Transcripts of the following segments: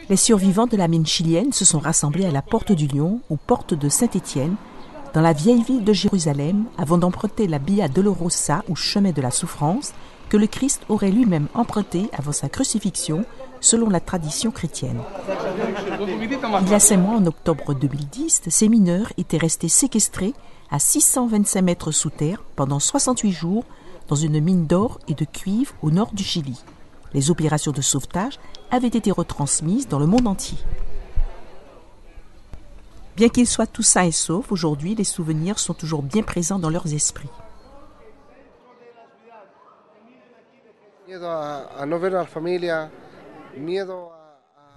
Les survivants de la mine chilienne se sont rassemblés à la Porte du Lion ou Porte de Saint-Étienne, dans la vieille ville de Jérusalem, avant d'emprunter la Via Dolorosa ou chemin de la souffrance, que le Christ aurait lui-même emprunté avant sa crucifixion, selon la tradition chrétienne. Il y a 5 mois, en octobre 2010, ces mineurs étaient restés séquestrés à 625 mètres sous terre pendant 68 jours dans une mine d'or et de cuivre au nord du Chili. Les opérations de sauvetage avaient été retransmises dans le monde entier. Bien qu'ils soient tous sains et saufs, aujourd'hui, les souvenirs sont toujours bien présents dans leurs esprits.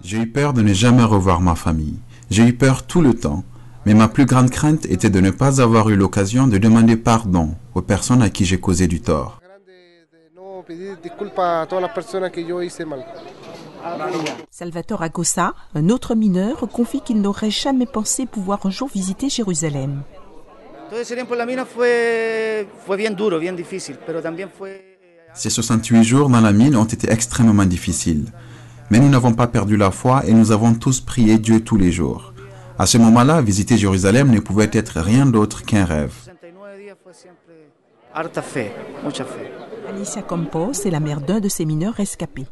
J'ai eu peur de ne jamais revoir ma famille. J'ai eu peur tout le temps. Mais ma plus grande crainte était de ne pas avoir eu l'occasion de demander pardon aux personnes à qui j'ai causé du tort. Salvatore Agossa, un autre mineur, confie qu'il n'aurait jamais pensé pouvoir un jour visiter Jérusalem. Ces 68 jours dans la mine ont été extrêmement difficiles. Mais nous n'avons pas perdu la foi et nous avons tous prié Dieu tous les jours. À ce moment-là, visiter Jérusalem ne pouvait être rien d'autre qu'un rêve. Alicia Campos est la mère d'un de ces mineurs rescapés.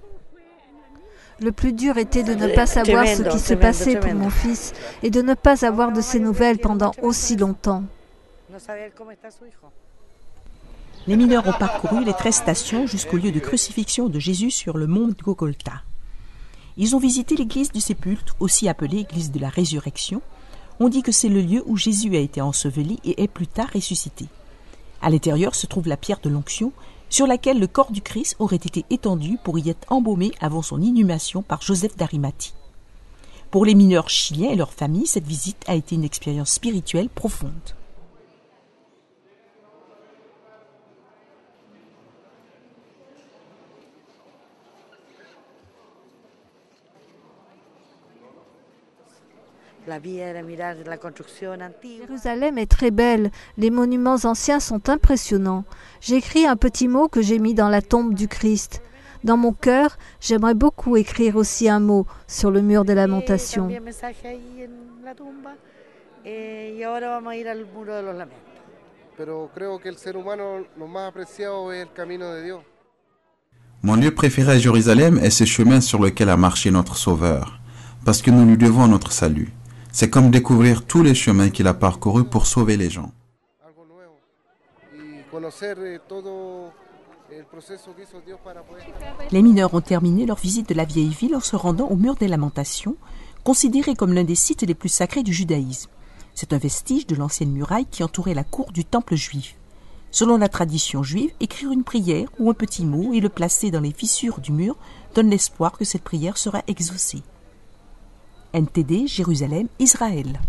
Le plus dur était de ne pas savoir ce qui se passait pour mon fils et de ne pas avoir de ses nouvelles pendant aussi longtemps. Les mineurs ont parcouru les 13 stations jusqu'au lieu de crucifixion de Jésus sur le mont Golgotha. Ils ont visité l'église du Sépulcre, aussi appelée église de la Résurrection. On dit que c'est le lieu où Jésus a été enseveli et est plus tard ressuscité. À l'intérieur se trouve la pierre de l'onction, sur laquelle le corps du Christ aurait été étendu pour y être embaumé avant son inhumation par Joseph d'Arimathie. Pour les mineurs chiliens et leurs familles, cette visite a été une expérience spirituelle profonde. Jérusalem est très belle, les monuments anciens sont impressionnants. J'ai écrit un petit mot que j'ai mis dans la tombe du Christ. Dans mon cœur, j'aimerais beaucoup écrire aussi un mot sur le mur des lamentations. Mon lieu préféré à Jérusalem est ce chemin sur lequel a marché notre Sauveur, parce que nous lui devons notre salut. C'est comme découvrir tous les chemins qu'il a parcourus pour sauver les gens. Les mineurs ont terminé leur visite de la vieille ville en se rendant au mur des Lamentations, considéré comme l'un des sites les plus sacrés du judaïsme. C'est un vestige de l'ancienne muraille qui entourait la cour du temple juif. Selon la tradition juive, écrire une prière ou un petit mot et le placer dans les fissures du mur donne l'espoir que cette prière sera exaucée. NTD, Jérusalem, Israël.